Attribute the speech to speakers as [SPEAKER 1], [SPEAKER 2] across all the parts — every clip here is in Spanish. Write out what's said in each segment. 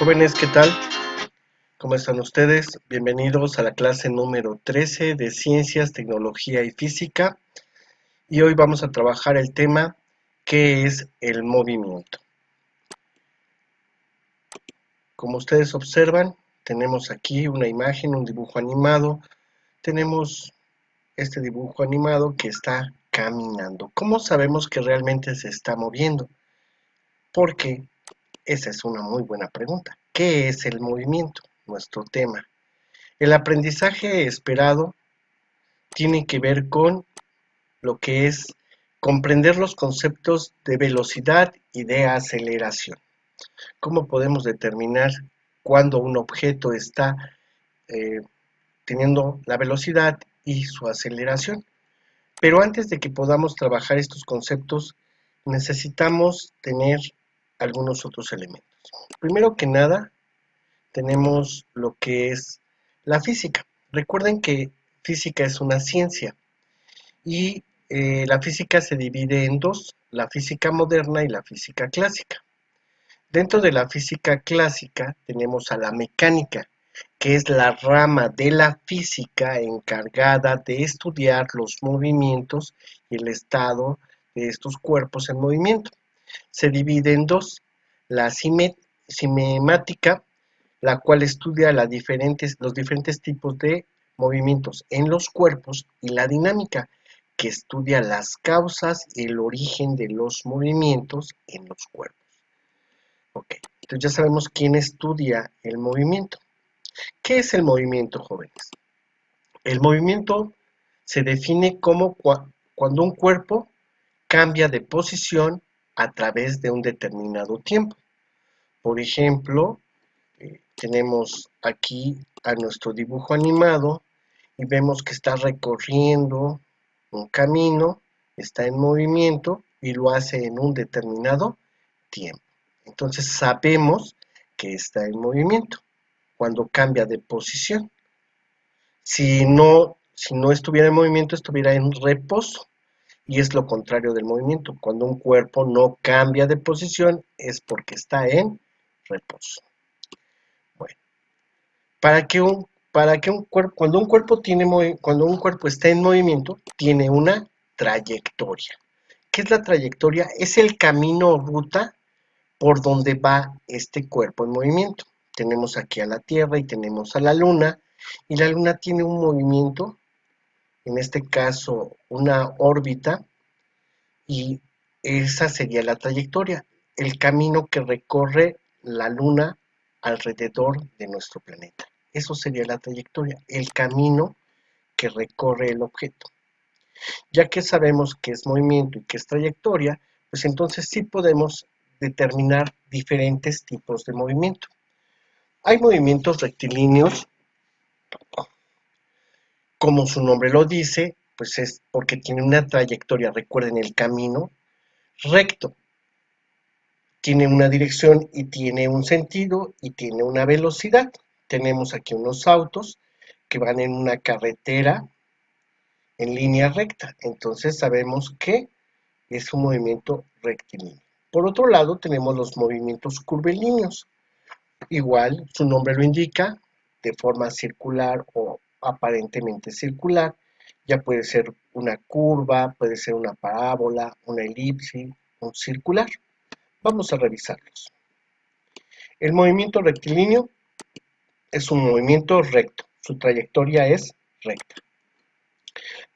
[SPEAKER 1] Jóvenes, ¿qué tal? ¿Cómo están ustedes? Bienvenidos a la clase número 13 de Ciencias, Tecnología y Física. Y hoy vamos a trabajar el tema ¿qué es el movimiento? Como ustedes observan, tenemos aquí una imagen, un dibujo animado. Tenemos este dibujo animado que está caminando. ¿Cómo sabemos que realmente se está moviendo? Porque esa es una muy buena pregunta. ¿Qué es el movimiento? Nuestro tema. El aprendizaje esperado tiene que ver con lo que es comprender los conceptos de velocidad y de aceleración. ¿Cómo podemos determinar cuándo un objeto está eh, teniendo la velocidad y su aceleración? Pero antes de que podamos trabajar estos conceptos, necesitamos tener algunos otros elementos. Primero que nada, tenemos lo que es la física. Recuerden que física es una ciencia y la física se divide en dos, la física moderna y la física clásica. Dentro de la física clásica tenemos a la mecánica, que es la rama de la física encargada de estudiar los movimientos y el estado de estos cuerpos en movimiento. Se divide en dos, la cinemática, la cual estudia los diferentes tipos de movimientos en los cuerpos, y la dinámica, que estudia las causas y el origen de los movimientos en los cuerpos. Ok, entonces ya sabemos quién estudia el movimiento. ¿Qué es el movimiento, jóvenes? El movimiento se define como cuando un cuerpo cambia de posición a través de un determinado tiempo. Por ejemplo, tenemos aquí a nuestro dibujo animado y vemos que está recorriendo un camino, está en movimiento y lo hace en un determinado tiempo. Entonces sabemos que está en movimiento cuando cambia de posición. Si no estuviera en movimiento, estuviera en reposo. Y es lo contrario del movimiento. Cuando un cuerpo no cambia de posición es porque está en reposo. Bueno, cuando un cuerpo está en movimiento, tiene una trayectoria. ¿Qué es la trayectoria? Es el camino o ruta por donde va este cuerpo en movimiento. Tenemos aquí a la Tierra y tenemos a la Luna, y la Luna tiene un movimiento, en este caso una órbita, y esa sería la trayectoria, el camino que recorre la Luna alrededor de nuestro planeta. Eso sería la trayectoria, el camino que recorre el objeto. Ya que sabemos qué es movimiento y qué es trayectoria, pues entonces sí podemos determinar diferentes tipos de movimiento. Hay movimientos rectilíneos, como su nombre lo dice, pues es porque tiene una trayectoria, recuerden el camino recto, tiene una dirección y tiene un sentido y tiene una velocidad. Tenemos aquí unos autos que van en una carretera en línea recta, entonces sabemos que es un movimiento rectilíneo. Por otro lado, tenemos los movimientos curvilíneos. Igual, su nombre lo indica, de forma circular o aparentemente circular. Ya puede ser una curva, puede ser una parábola, una elipsis, un circular. Vamos a revisarlos. El movimiento rectilíneo es un movimiento recto, su trayectoria es recta.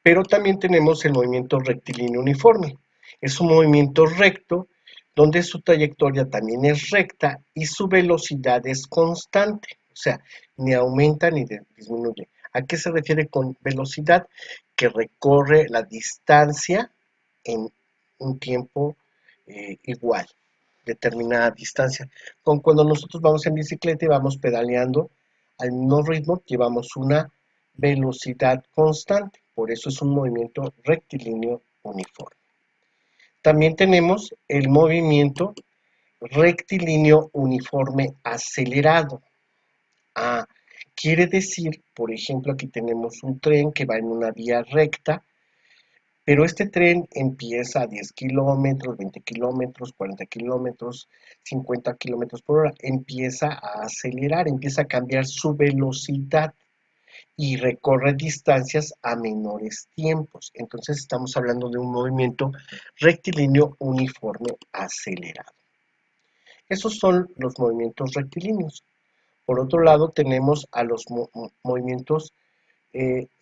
[SPEAKER 1] Pero también tenemos el movimiento rectilíneo uniforme. Es un movimiento recto donde su trayectoria también es recta y su velocidad es constante, o sea, ni aumenta ni disminuye. ¿A qué se refiere con velocidad? Que recorre la distancia en un tiempo igual, determinada distancia. Cuando nosotros vamos en bicicleta y vamos pedaleando al mismo ritmo, llevamos una velocidad constante. Por eso es un movimiento rectilíneo uniforme. También tenemos el movimiento rectilíneo uniforme acelerado. Ah, quiere decir, por ejemplo, aquí tenemos un tren que va en una vía recta Pero este tren empieza a 10 kilómetros, 20 kilómetros, 40 kilómetros, 50 kilómetros por hora. Empieza a acelerar, empieza a cambiar su velocidad y recorre distancias a menores tiempos. Entonces estamos hablando de un movimiento rectilíneo uniforme acelerado. Esos son los movimientos rectilíneos. Por otro lado, tenemos a los movimientos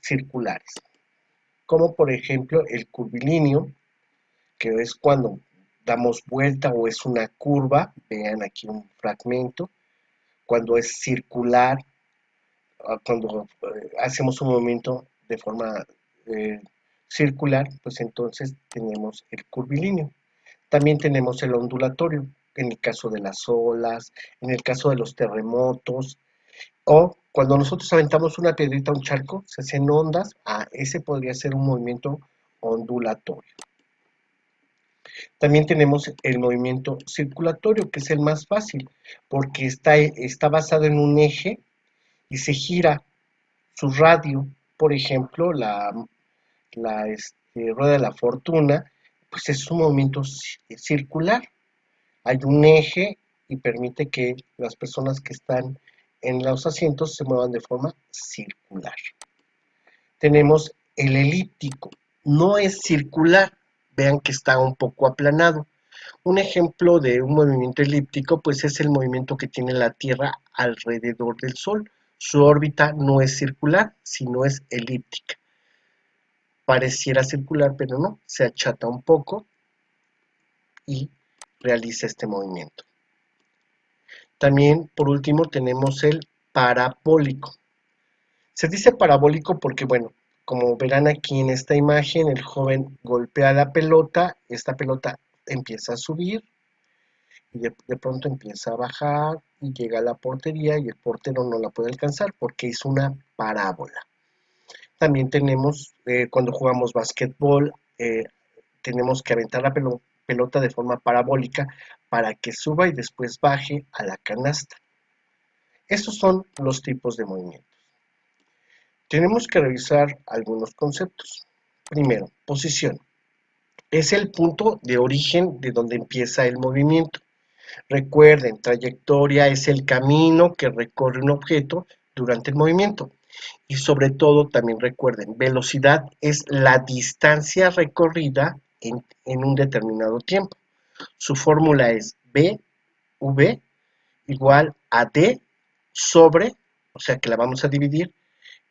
[SPEAKER 1] circulares, como por ejemplo el curvilíneo, que es cuando damos vuelta o es una curva, vean aquí un fragmento, cuando es circular, cuando hacemos un movimiento de forma eh, circular, pues entonces tenemos el curvilíneo. También tenemos el ondulatorio, en el caso de las olas, en el caso de los terremotos, o cuando nosotros aventamos una piedrita a un charco, se hacen ondas, ese podría ser un movimiento ondulatorio. También tenemos el movimiento circulatorio, que es el más fácil, porque está basado en un eje y se gira su radio. Por ejemplo, la rueda de la fortuna, pues es un movimiento circular. Hay un eje y permite que las personas que están en los asientos se muevan de forma circular. Tenemos el elíptico, no es circular, vean que está un poco aplanado. Un ejemplo de un movimiento elíptico pues es el movimiento que tiene la Tierra alrededor del Sol. Su órbita no es circular, sino es elíptica. Pareciera circular, pero no, se achata un poco y realiza este movimiento. También, por último, tenemos el parabólico. Se dice parabólico porque, bueno, como verán aquí en esta imagen, el joven golpea la pelota, esta pelota empieza a subir y de pronto empieza a bajar y llega a la portería y el portero no la puede alcanzar porque es una parábola. También tenemos, cuando jugamos básquetbol, tenemos que aventar la pelota de forma parabólica para que suba y después baje a la canasta. Estos son los tipos de movimientos. Tenemos que revisar algunos conceptos. Primero, posición. Es el punto de origen de donde empieza el movimiento. Recuerden, trayectoria es el camino que recorre un objeto durante el movimiento. Y sobre todo, también recuerden, velocidad es la distancia recorrida en un determinado tiempo. Su fórmula es v igual a d sobre, o sea que la vamos a dividir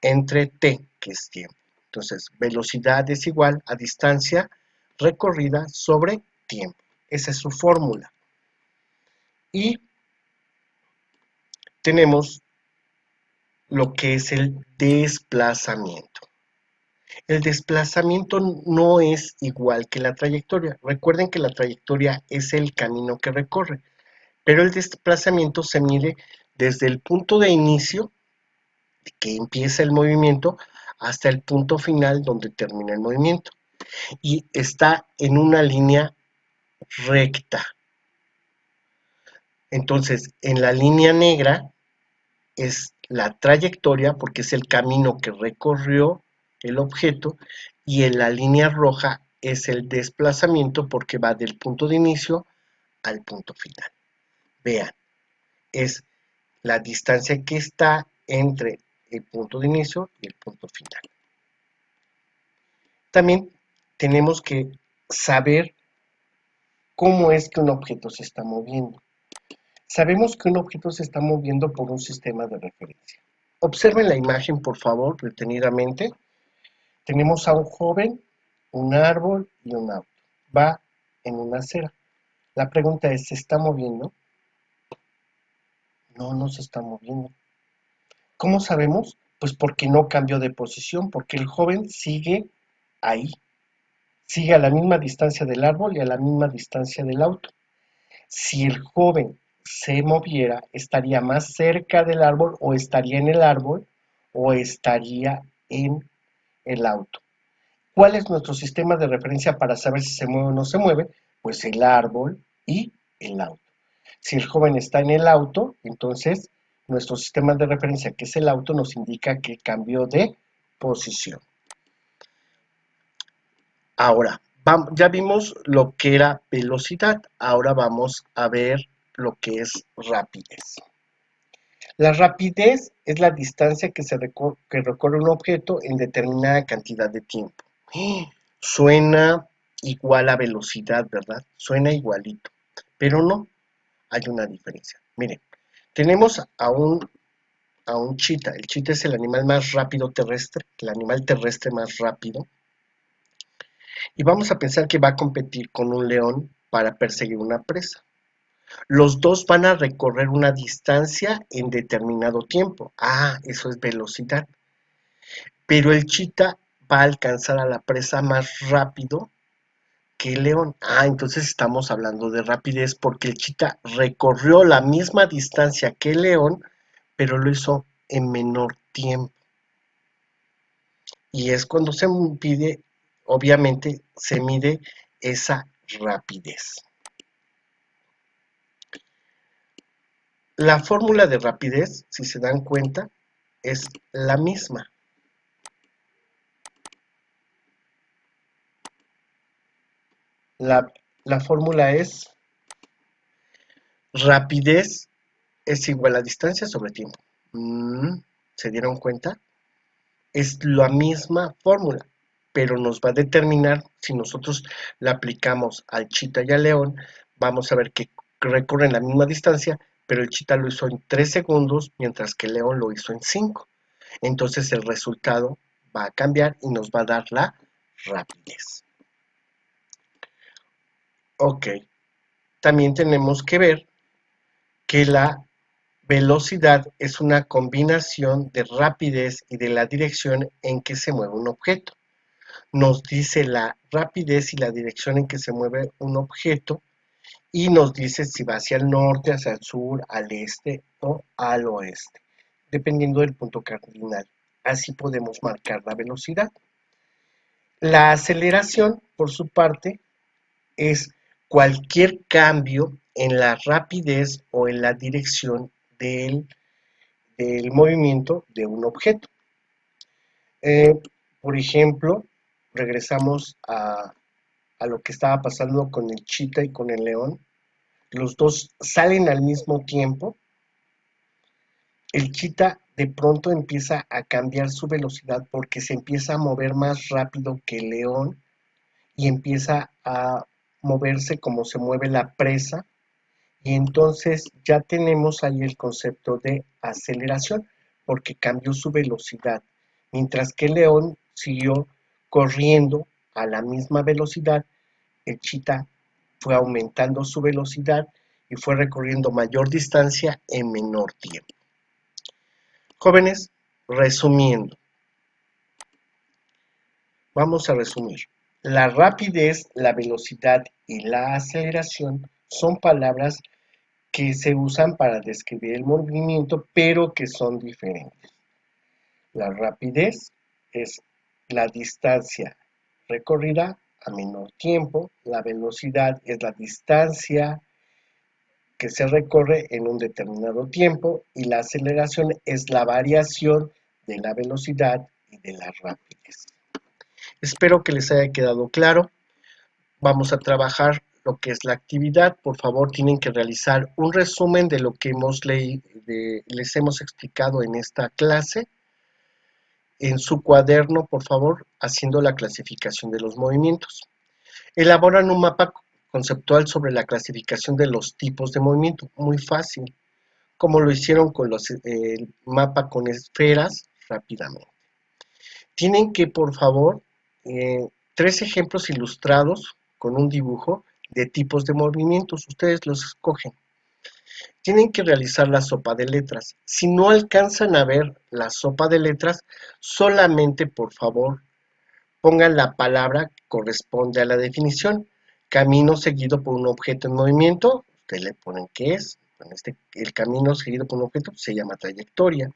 [SPEAKER 1] entre t, que es tiempo. Entonces, velocidad es igual a distancia recorrida sobre tiempo. Esa es su fórmula. Y tenemos lo que es el desplazamiento. El desplazamiento no es igual que la trayectoria. Recuerden que la trayectoria es el camino que recorre, pero el desplazamiento se mide desde el punto de inicio, que empieza el movimiento, hasta el punto final donde termina el movimiento. Y está en una línea recta. Entonces, en la línea negra es la trayectoria porque es el camino que recorrió el objeto y en la línea roja es el desplazamiento porque va del punto de inicio al punto final. Vean, es la distancia que está entre el punto de inicio y el punto final. También tenemos que saber cómo es que un objeto se está moviendo. Sabemos que un objeto se está moviendo por un sistema de referencia. Observen la imagen, por favor, detenidamente. Tenemos a un joven, un árbol y un auto. Va en una acera. La pregunta es, ¿se está moviendo? No, no se está moviendo. ¿Cómo sabemos? Pues porque no cambió de posición, porque el joven sigue ahí. Sigue a la misma distancia del árbol y a la misma distancia del auto. Si el joven se moviera, estaría más cerca del árbol o estaría en el árbol o estaría en el auto. ¿Cuál es nuestro sistema de referencia para saber si se mueve o no se mueve? Pues el árbol y el auto. Si el joven está en el auto, entonces nuestro sistema de referencia, que es el auto, nos indica que cambió de posición. Ahora, ya vimos lo que era velocidad, ahora vamos a ver lo que es rapidez. La rapidez es la distancia que recorre un objeto en determinada cantidad de tiempo. Suena igual a velocidad, ¿verdad? Suena igualito, pero no, hay una diferencia. Miren, tenemos a un chita. El chita es el animal más rápido terrestre, el animal terrestre más rápido. Y vamos a pensar que va a competir con un león para perseguir una presa. Los dos van a recorrer una distancia en determinado tiempo. Ah, eso es velocidad. Pero el chita va a alcanzar a la presa más rápido que el león. Ah, entonces estamos hablando de rapidez porque el chita recorrió la misma distancia que el león, pero lo hizo en menor tiempo. Y es cuando se pide, obviamente, se mide esa rapidez. La fórmula de rapidez, si se dan cuenta, es la misma. La, la fórmula es rapidez es igual a distancia sobre tiempo. ¿Se dieron cuenta? Es la misma fórmula, pero nos va a determinar si nosotros la aplicamos al chita y al león, vamos a ver que recorren la misma distancia, pero el chita lo hizo en 3 segundos, mientras que el león lo hizo en 5. Entonces el resultado va a cambiar y nos va a dar la rapidez. Ok, también tenemos que ver que la velocidad es una combinación de rapidez y de la dirección en que se mueve un objeto. Nos dice la rapidez y la dirección en que se mueve un objeto y nos dice si va hacia el norte, hacia el sur, al este o al oeste, dependiendo del punto cardinal. Así podemos marcar la velocidad. La aceleración, por su parte, es cualquier cambio en la rapidez o en la dirección del movimiento de un objeto. Eh, por ejemplo, regresamos a lo que estaba pasando con el chita y con el león. Los dos salen al mismo tiempo. El chita de pronto empieza a cambiar su velocidad porque se empieza a mover más rápido que el león y empieza a moverse como se mueve la presa. Y entonces ya tenemos ahí el concepto de aceleración porque cambió su velocidad, mientras que el león siguió corriendo a la misma velocidad. El chita fue aumentando su velocidad y fue recorriendo mayor distancia en menor tiempo. Jóvenes, resumiendo, vamos a resumir. La rapidez, la velocidad y la aceleración son palabras que se usan para describir el movimiento, pero que son diferentes. La rapidez es la distancia recorrida a menor tiempo, la velocidad es la distancia que se recorre en un determinado tiempo y la aceleración es la variación de la velocidad y de la rapidez. Espero que les haya quedado claro. Vamos a trabajar lo que es la actividad. Por favor, tienen que realizar un resumen de lo que les hemos explicado en esta clase. En su cuaderno, por favor, haciendo la clasificación de los movimientos. Elaboran un mapa conceptual sobre la clasificación de los tipos de movimiento. Muy fácil, como lo hicieron con el mapa con esferas rápidamente. Tienen que, por favor, 3 ejemplos ilustrados con un dibujo de tipos de movimientos. Ustedes los escogen. Tienen que realizar la sopa de letras. Si no alcanzan a ver la sopa de letras, solamente, por favor, pongan la palabra que corresponde a la definición. Camino seguido por un objeto en movimiento. Ustedes le ponen qué es. El camino seguido por un objeto se llama trayectoria.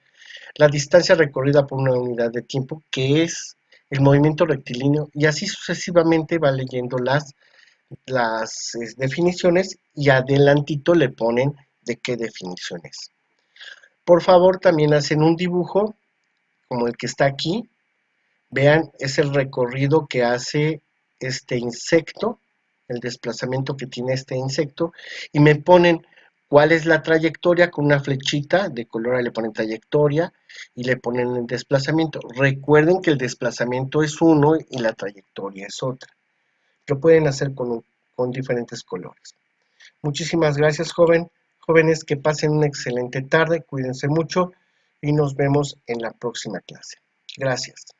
[SPEAKER 1] La distancia recorrida por una unidad de tiempo, que es el movimiento rectilíneo, y así sucesivamente va leyendo las definiciones y adelantito le ponen de qué definiciones. Por favor, también hacen un dibujo como el que está aquí. Vean, es el recorrido que hace este insecto, el desplazamiento que tiene este insecto, y me ponen cuál es la trayectoria con una flechita de color, ahí le ponen trayectoria y le ponen el desplazamiento. Recuerden que el desplazamiento es uno y la trayectoria es otra. Lo pueden hacer con diferentes colores. Muchísimas gracias, jóvenes, que pasen una excelente tarde, cuídense mucho y nos vemos en la próxima clase. Gracias.